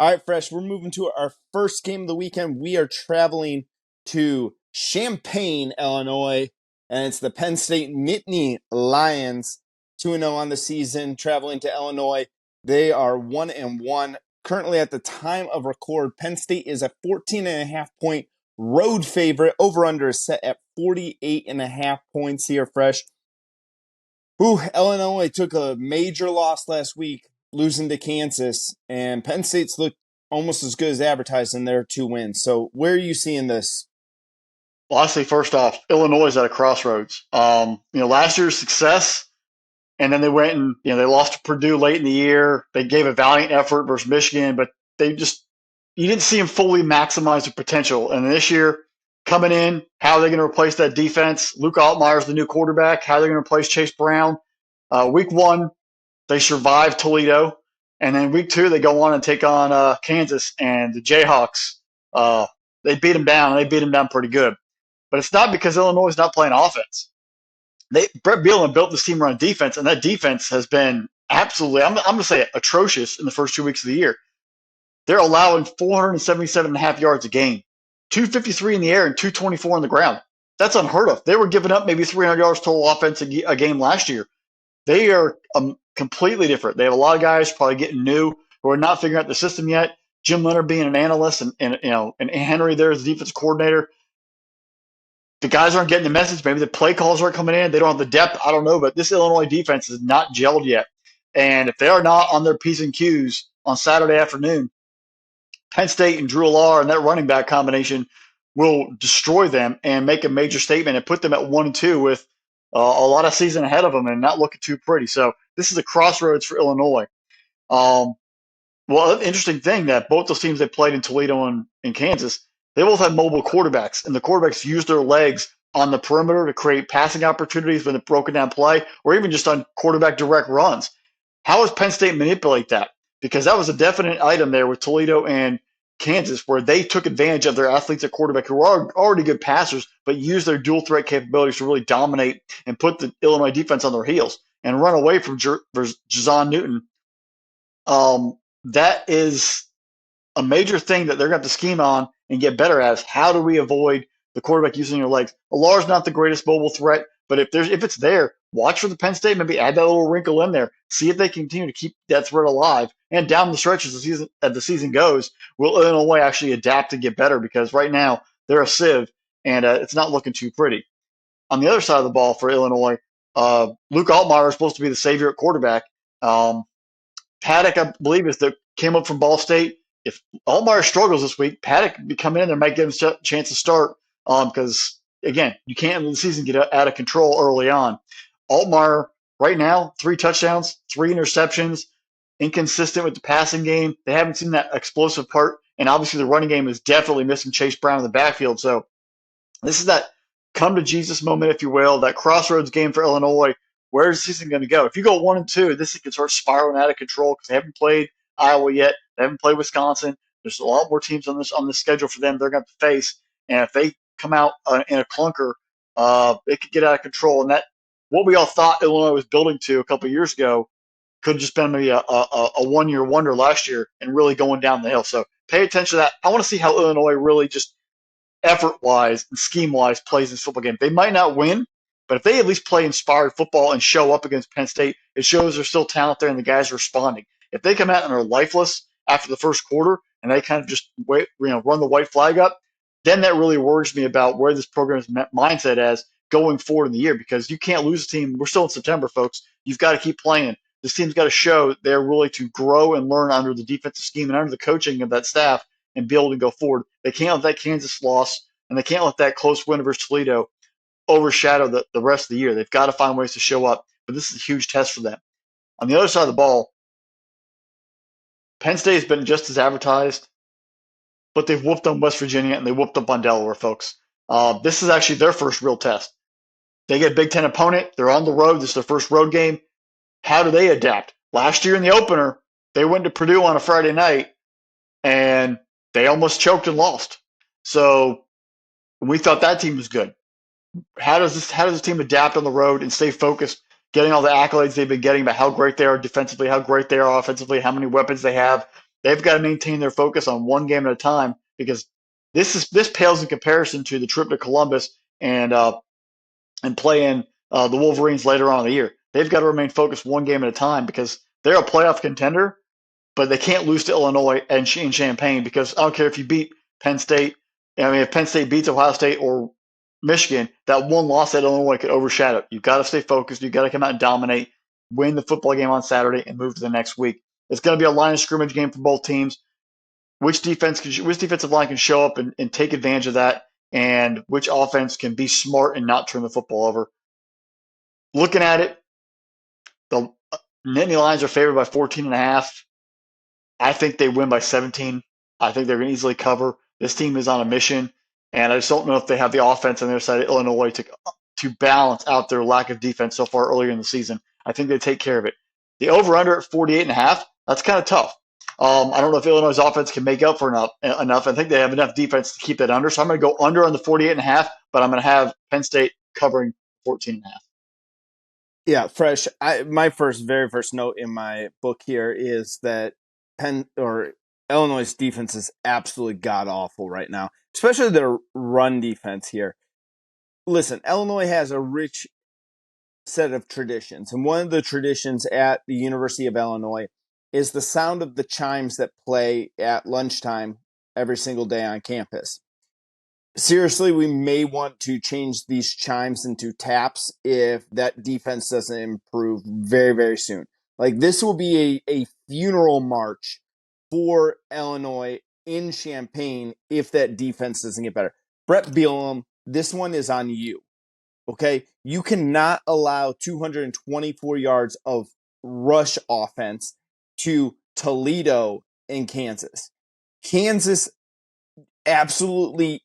All right, Fresh, we're moving to our first game of the weekend. We are traveling to Champaign, Illinois, and it's the Penn State Nittany Lions, 2-0 on the season, traveling to Illinois. They are 1-1. Currently, at the time of record, Penn State is a 14.5-point road favorite. Over-under is set at 48.5 points here, Fresh. Illinois took a major loss last week, losing to Kansas, and Penn State's looked almost as good as advertised in their 2 wins. So where are you seeing this? Well, I say first off, Illinois is at a crossroads. Last year's success, and then they went and they lost to Purdue late in the year. They gave a valiant effort versus Michigan, but you didn't see them fully maximize their potential. And this year, coming in, how are they going to replace that defense? Luke Altmaier's the new quarterback. How are they going to replace Chase Brown? Week 1, they survived Toledo, and then week 2 they go on and take on Kansas, and the Jayhawks. They beat them down, and they beat them down pretty good. But it's not because Illinois is not playing offense. Brett Bielema built this team around defense, and that defense has been absolutely, I'm going to say it, atrocious in the first 2 weeks of the year. They're allowing 477.5 yards a game, 253 in the air and 224 on the ground. That's unheard of. They were giving up maybe 300 yards total offense a game last year. They are completely different. They have a lot of guys probably getting new who are not figuring out the system yet. Jim Leonard being an analyst, and Henry there as the defense coordinator. The guys aren't getting the message. Maybe the play calls aren't coming in. They don't have the depth. I don't know, but this Illinois defense is not gelled yet. And if they are not on their P's and Q's on Saturday afternoon, Penn State and Drew Allar and that running back combination will destroy them and make a major statement and put them at 1-2 with a lot of season ahead of them and not looking too pretty. So this is a crossroads for Illinois. An interesting thing that both those teams they played in Toledo and Kansas, they both have mobile quarterbacks, and the quarterbacks use their legs on the perimeter to create passing opportunities with a broken down play or even just on quarterback direct runs. How does Penn State manipulate that? Because that was a definite item there with Toledo and Kansas where they took advantage of their athletes at quarterback who are already good passers but used their dual threat capabilities to really dominate and put the Illinois defense on their heels and run away from Jazon Newton. That is a major thing that they're going to have to scheme on and get better at is how do we avoid the quarterback using their legs. Allar's not the greatest mobile threat, but if it's there, watch for the Penn State, maybe add that little wrinkle in there, see if they continue to keep that threat alive. And down the stretch as the season goes, will Illinois actually adapt and get better? Because right now they're a sieve, and it's not looking too pretty. On the other side of the ball for Illinois, Luke Altmaier is supposed to be the savior at quarterback. Paddock, I believe, came up from Ball State. If Altmaier struggles this week, Paddock be coming in there, might give him a chance to start because, again, you can't let the season get out of control early on. Altmaier, right now, 3 touchdowns, 3 interceptions, inconsistent with the passing game. They haven't seen that explosive part, and obviously the running game is definitely missing Chase Brown in the backfield. So this is that come-to-Jesus moment, if you will, that crossroads game for Illinois. Where is the season going to go? If you go 1-2, this can start spiraling out of control because they haven't played Iowa yet. They haven't played Wisconsin. There's a lot more teams on the schedule for them they're going to face. And if they come out in a clunker, it could get out of control. And that what we all thought Illinois was building to a couple of years ago could have just been maybe a one-year wonder last year and really going down the hill. So pay attention to that. I want to see how Illinois really just effort-wise and scheme-wise plays this football game. They might not win, but if they at least play inspired football and show up against Penn State, it shows there's still talent there and the guys are responding. If they come out and are lifeless after the first quarter and they kind of just run the white flag up, then that really worries me about where this program's mindset is going forward in the year because you can't lose a team. We're still in September, folks. You've got to keep playing. This team's got to show they're willing to grow and learn under the defensive scheme and under the coaching of that staff and be able to go forward. They can't let that Kansas loss and they can't let that close win versus Toledo overshadow the rest of the year. They've got to find ways to show up, but this is a huge test for them. On the other side of the ball, Penn State has been just as advertised, but they've whooped on West Virginia and they whooped up on Delaware, folks. This is actually their first real test. They get a Big Ten opponent. They're on the road. This is their first road game. How do they adapt? Last year in the opener, they went to Purdue on a Friday night, and they almost choked and lost. So we thought that team was good. How does this team adapt on the road and stay focused, getting all the accolades they've been getting about how great they are defensively, how great they are offensively, how many weapons they have, They've got to maintain their focus on one game at a time because this pales in comparison to the trip to Columbus and playing the Wolverines later on in the year. They've got to remain focused one game at a time because they're a playoff contender, but they can't lose to Illinois and in Champaign because I don't care if you beat Penn State. I mean, if Penn State beats Ohio State or Michigan, that one loss at Illinois could overshadow it. You've got to stay focused. You've got to come out and dominate, win the football game on Saturday, and move to the next week. It's going to be a line of scrimmage game for both teams. Which defensive line can show up and take advantage of that, and which offense can be smart and not turn the football over. Looking at it, the Nittany Lions are favored by 14.5. I think they win by 17. I think they're going to easily cover. This team is on a mission, and I just don't know if they have the offense on their side of Illinois to balance out their lack of defense so far earlier in the season. I think they take care of it. The over-under at 48.5, that's kind of tough. I don't know if Illinois' offense can make up for enough. I think they have enough defense to keep that under, so I'm going to go under on the 48.5, but I'm going to have Penn State covering 14.5. Yeah, fresh. My very first note in my book here is that Illinois' defense is absolutely god awful right now, especially their run defense here. Listen, Illinois has a rich set of traditions, and one of the traditions at the University of Illinois is the sound of the chimes that play at lunchtime every single day on campus. Seriously, we may want to change these chimes into taps if that defense doesn't improve very, very soon. Like, this will be a funeral march for Illinois in Champaign if that defense doesn't get better. Brett Bielema, this one is on you. Okay? You cannot allow 224 yards of rush offense to Toledo and Kansas. Kansas absolutely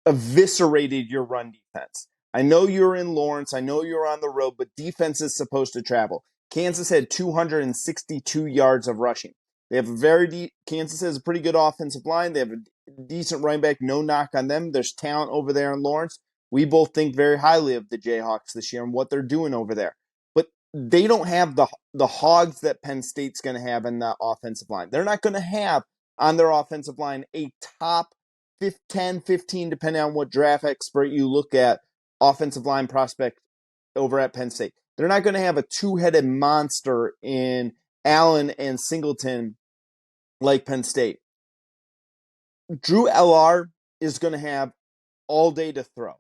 eviscerated your run defense. I know you're in Lawrence. I know you're on the road, but defense is supposed to travel. Kansas had 262 yards of rushing. They have Kansas has a pretty good offensive line. They have a decent running back. No knock on them. There's talent over there in Lawrence. We both think very highly of the Jayhawks this year and what they're doing over there. But they don't have the hogs that Penn State's going to have in the offensive line. They're not going to have on their offensive line a top 10, 15, depending on what draft expert you look at, offensive line prospect over at Penn State. They're not going to have a two-headed monster in Allen and Singleton like Penn State. Drew LR is going to have all day to throw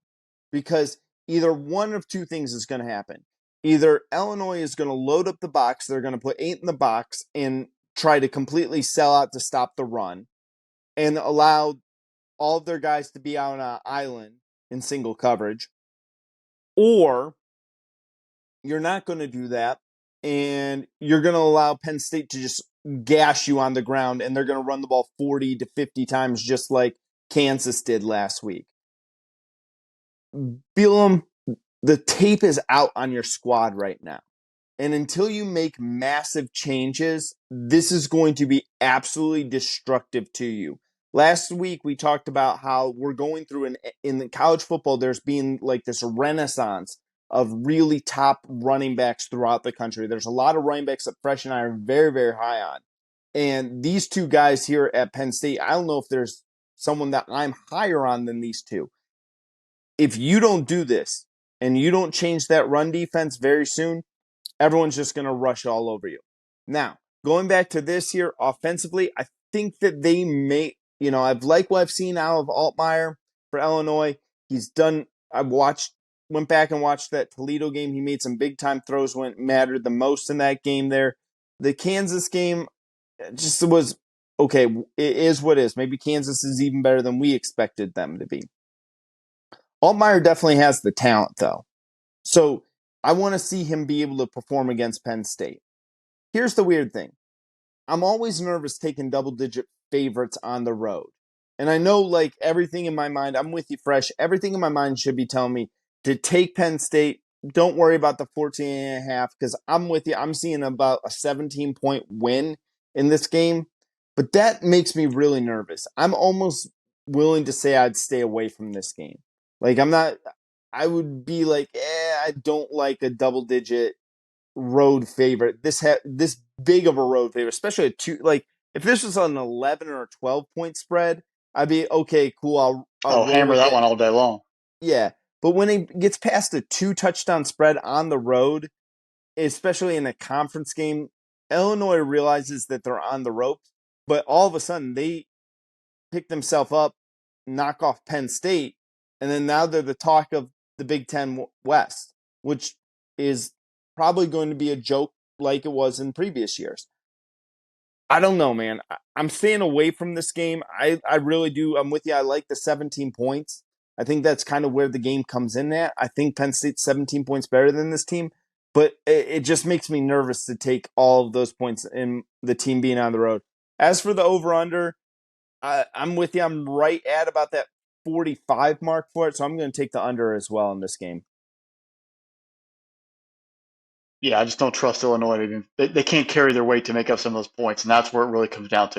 because either one of two things is going to happen. Either Illinois is going to load up the box, they're going to put 8 in the box and try to completely sell out to stop the run and allow all of their guys to be out on an island in single coverage, or you're not going to do that, and you're going to allow Penn State to just gash you on the ground, and they're going to run the ball 40 to 50 times just like Kansas did last week. Bielema, the tape is out on your squad right now. And until you make massive changes, this is going to be absolutely destructive to you. Last week, we talked about how we're going through in the college football, there's been like this renaissance of really top running backs throughout the country. There's a lot of running backs that Fresh and I are very, very high on. And these two guys here at Penn State, I don't know if there's someone that I'm higher on than these two. If you don't do this and you don't change that run defense very soon, everyone's just going to rush all over you. Now, going back to this here, offensively, I think that they may, I've liked what I've seen out of Altmaier for Illinois. Went back and watched that Toledo game. He made some big-time throws when it mattered the most in that game there. The Kansas game just was, okay, it is what it is. Maybe Kansas is even better than we expected them to be. Altmaier definitely has the talent, though. So I want to see him be able to perform against Penn State. Here's the weird thing. I'm always nervous taking double-digit favorites on the road. And I know, like, everything in my mind, I'm with you, Fresh. Everything in my mind should be telling me to take Penn State. Don't worry about the 14.5 because I'm with you. I'm seeing about a 17-point win in this game. But that makes me really nervous. I'm almost willing to say I'd stay away from this game. Like, I would be like, I don't like a double-digit road favorite. This big of a road favorite, especially If this was an 11 or a 12-point spread, I'd be okay, cool. I'll Oh, roll hammer with that it. one all day long. Yeah, but when it gets past a 2-touchdown spread on the road, especially in a conference game, Illinois realizes that they're on the ropes, but all of a sudden they pick themselves up, knock off Penn State, and then now they're the talk of the Big Ten West, which is probably going to be a joke like it was in previous years. I don't know, man. I'm staying away from this game. I really do. I'm with you. I like the 17 points. I think that's kind of where the game comes in at. I think Penn State's 17 points better than this team, but it just makes me nervous to take all of those points in the team being on the road. As for the over-under, I'm with you. I'm right at about that 45 mark for it, so I'm going to take the under as well in this game. Yeah, I just don't trust Illinois. They can't carry their weight to make up some of those points, and that's where it really comes down to.